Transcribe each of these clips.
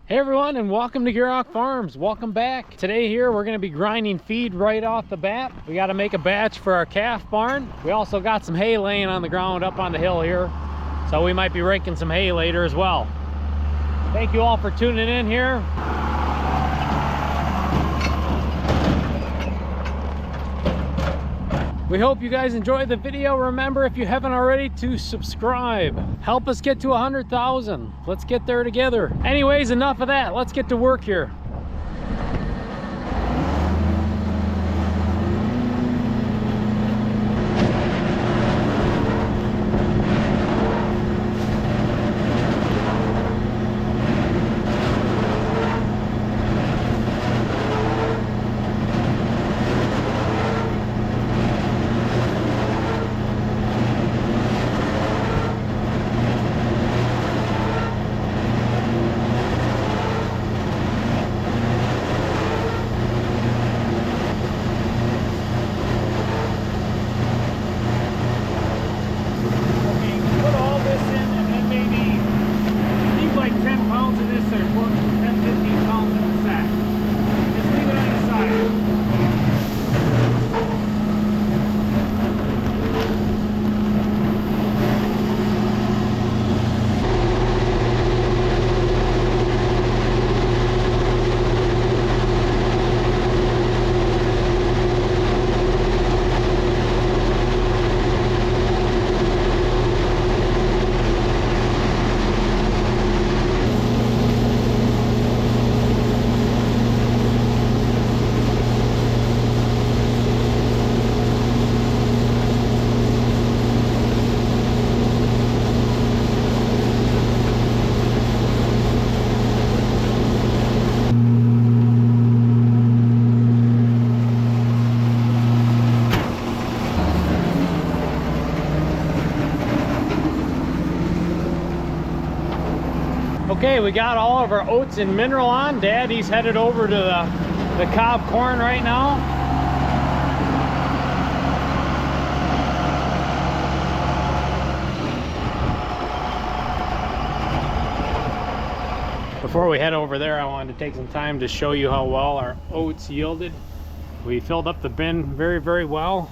Hey everyone, and welcome to Gierok Farms. Welcome back. Today here we're going to be grinding feed right off the bat. We got to make a batch for our calf barn. We also got some hay laying on the ground up on the hill here, so we might be raking some hay later as well. Thank you all for tuning in here. We hope you guys enjoyed the video. Remember, if you haven't already, to subscribe. Help us get to 100,000. Let's get there together. Anyways, enough of that. Let's get to work here. Okay, we got all of our oats and mineral on. Dad, he's headed over to the cob corn right now. Before we head over there, I wanted to take some time to show you how well our oats yielded. We filled up the bin very, very well.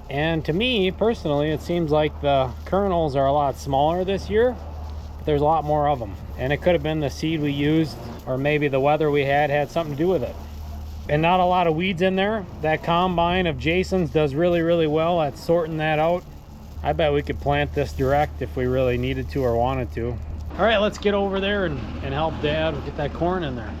And to me, personally, it seems like the kernels are a lot smaller this year. There's a lot more of them, and it could have been the seed we used, or maybe the weather we had something to do with it. And not a lot of weeds in there. That combine of Jason's does really, really well at sorting that out. I bet we could plant this direct if we really needed to or wanted to. All right, let's get over there and help Dad get that corn in there.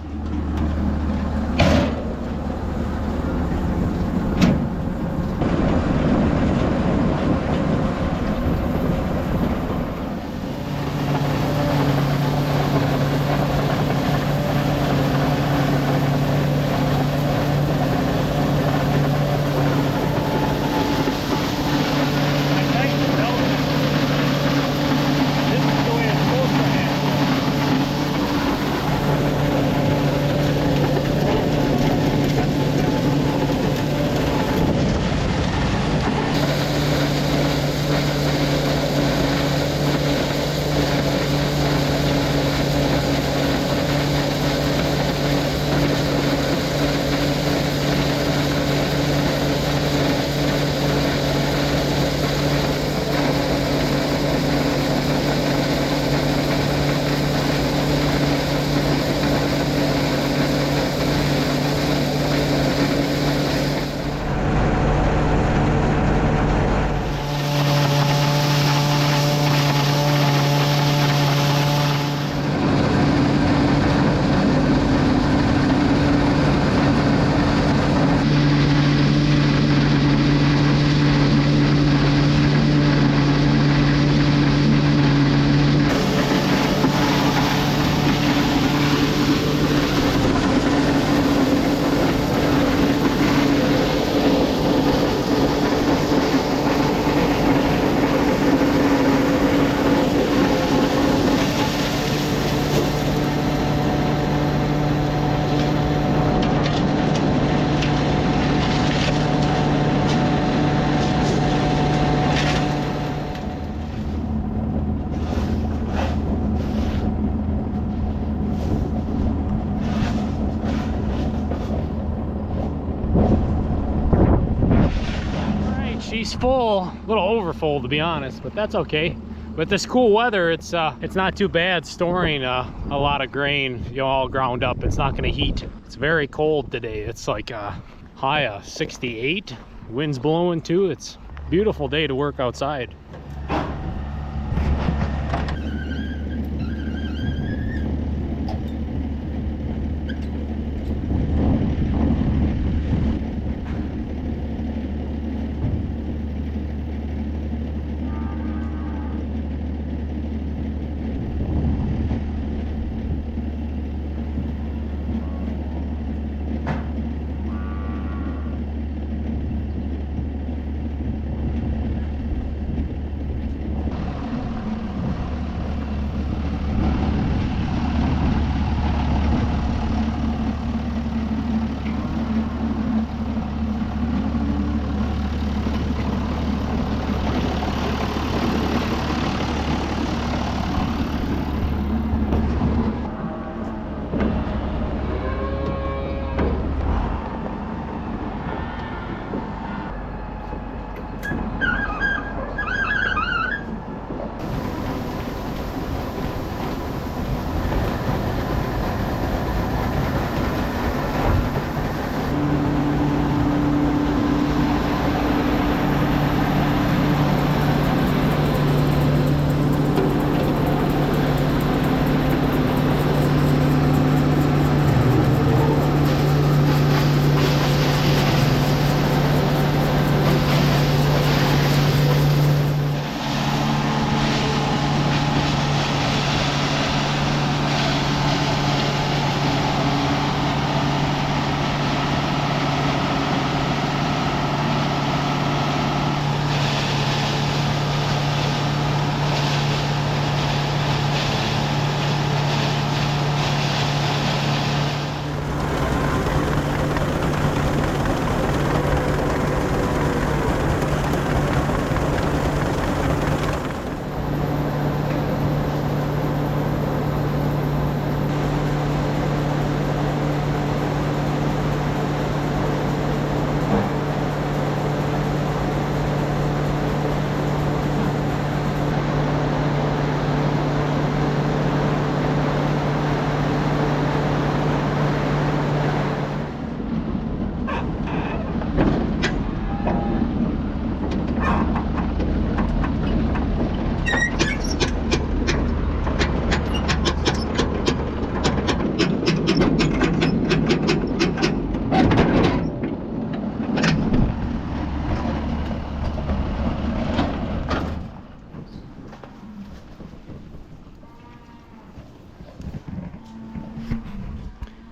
full, a little over full to be honest, but that's okay. With this cool weather, it's not too bad storing a lot of grain, you know, all ground up. It's not gonna heat. It's very cold today. It's like a high of 68. Wind's blowing too. It's a beautiful day to work outside.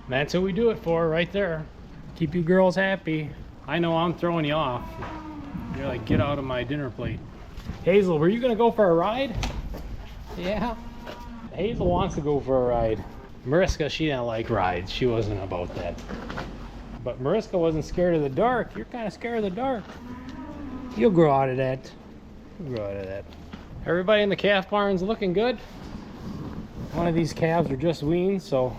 That's who we do it for right there. Keep you girls happy. I know I'm throwing you off. You're like, get out of my dinner plate. Hazel, were you gonna go for a ride? Yeah. Hazel wants to go for a ride. Mariska, she didn't like rides. She wasn't about that. But Mariska wasn't scared of the dark. You're kind of scared of the dark. You'll grow out of that. You'll grow out of that. Everybody in the calf barn's looking good. One of these calves are just weaned, so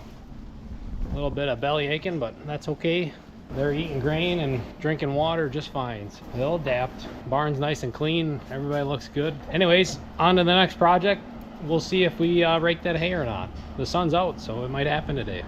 a little bit of belly aching, but that's okay. They're eating grain and drinking water just fine. So they'll adapt. Barn's nice and clean. Everybody looks good. Anyways, on to the next project. We'll see if we rake that hay or not. The sun's out, so it might happen today.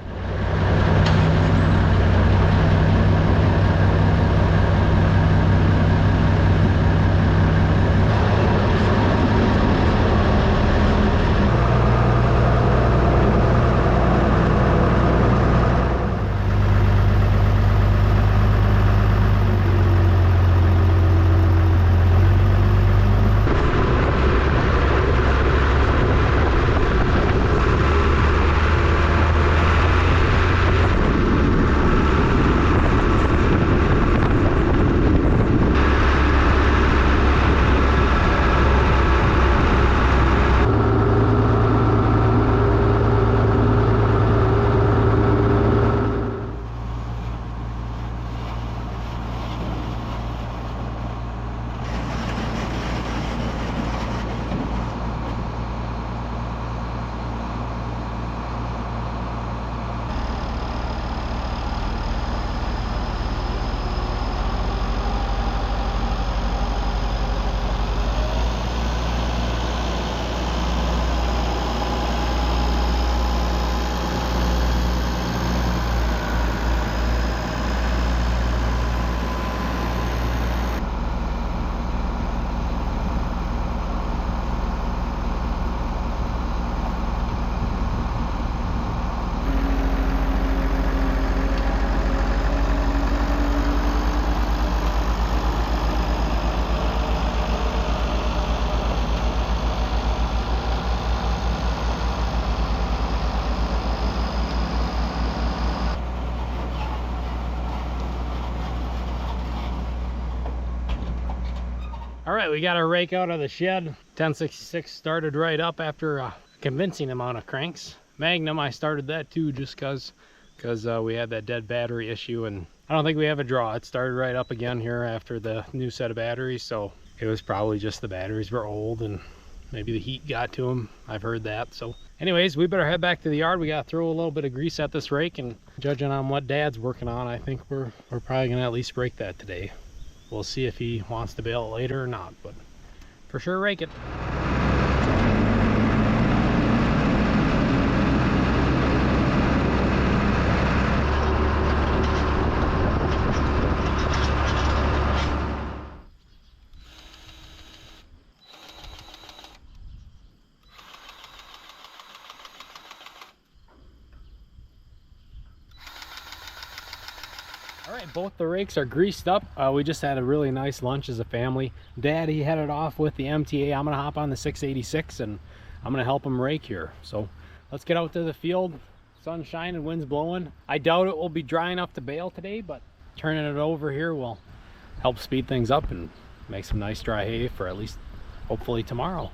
All right, we got our rake out of the shed. 1066 started right up after a convincing amount of cranks. Magnum, I started that too just because we had that dead battery issue, and I don't think we have a draw. It started right up again here after the new set of batteries, so it was probably just the batteries were old and maybe the heat got to them. I've heard that. So anyways, we better head back to the yard. We got to throw a little bit of grease at this rake, and judging on what Dad's working on, I think we're probably gonna at least break that today. We'll see if he wants to bail it later or not, but for sure rake it. All right, both the rakes are greased up. We just had a really nice lunch as a family. Dad, he headed off with the MTA. I'm gonna hop on the 686 and I'm gonna help him rake here. So let's get out to the field. Sun's shining, wind's blowing. I doubt it will be dry enough to bale today, but turning it over here will help speed things up and make some nice dry hay for at least hopefully tomorrow.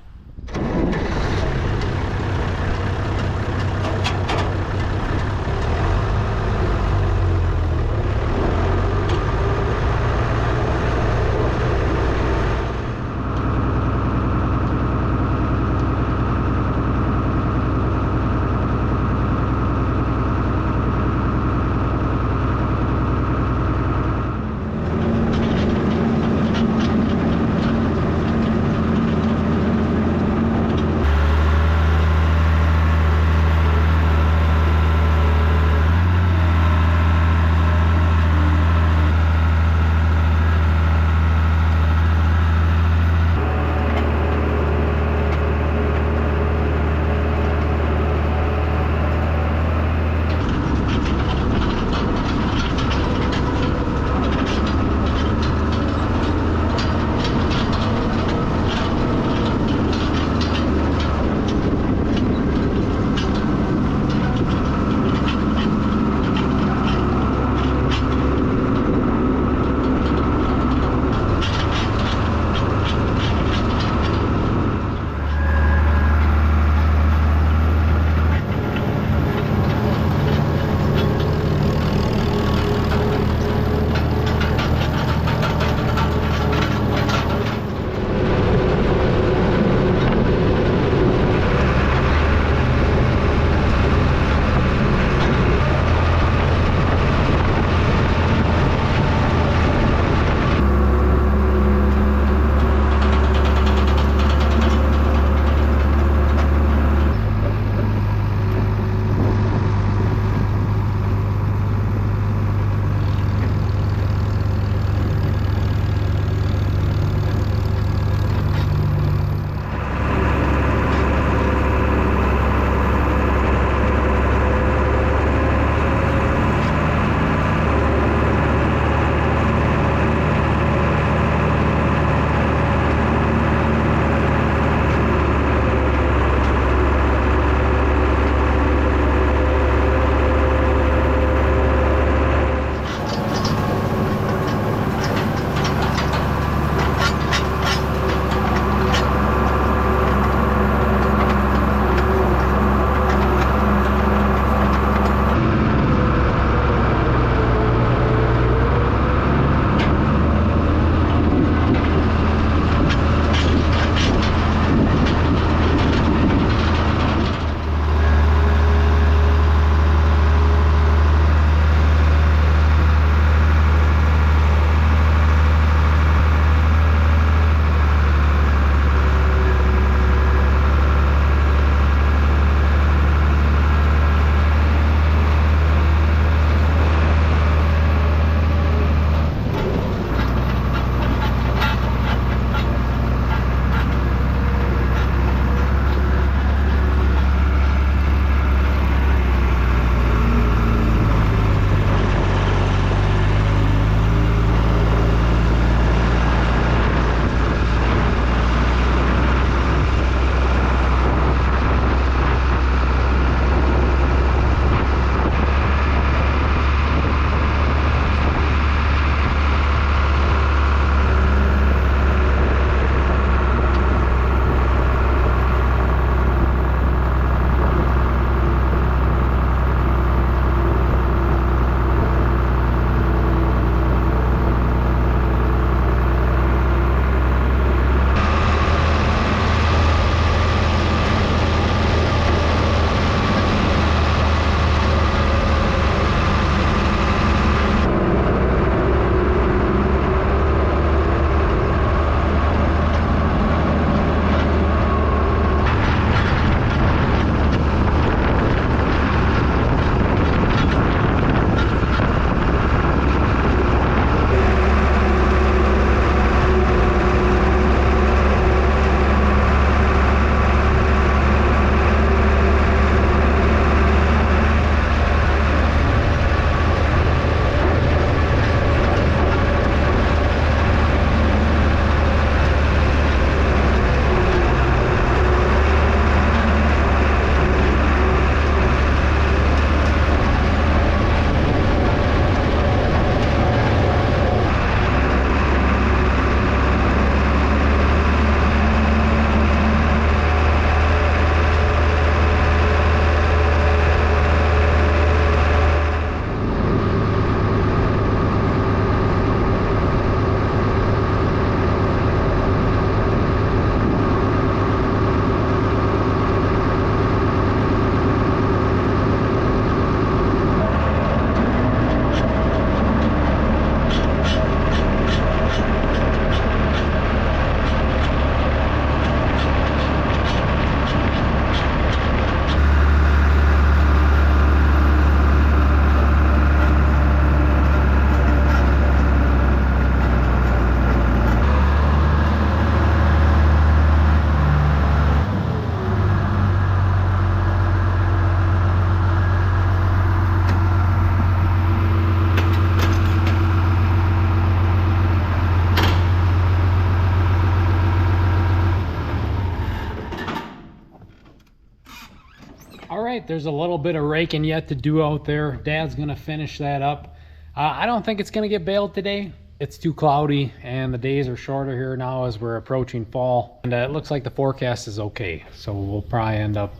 All right, there's a little bit of raking yet to do out there. Dad's gonna finish that up. I don't think it's gonna get baled today. It's too cloudy and the days are shorter here now as we're approaching fall. And it looks like the forecast is okay. So we'll probably end up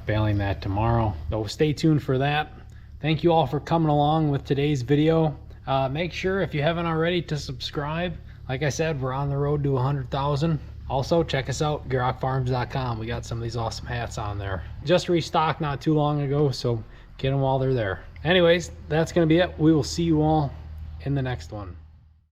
baling that tomorrow. So stay tuned for that. Thank you all for coming along with today's video. Make sure, if you haven't already, to subscribe. Like I said, we're on the road to 100,000. Also, check us out, GierokFarms.com. We got some of these awesome hats on there. Just restocked not too long ago, so get them while they're there. Anyways, that's going to be it. We will see you all in the next one.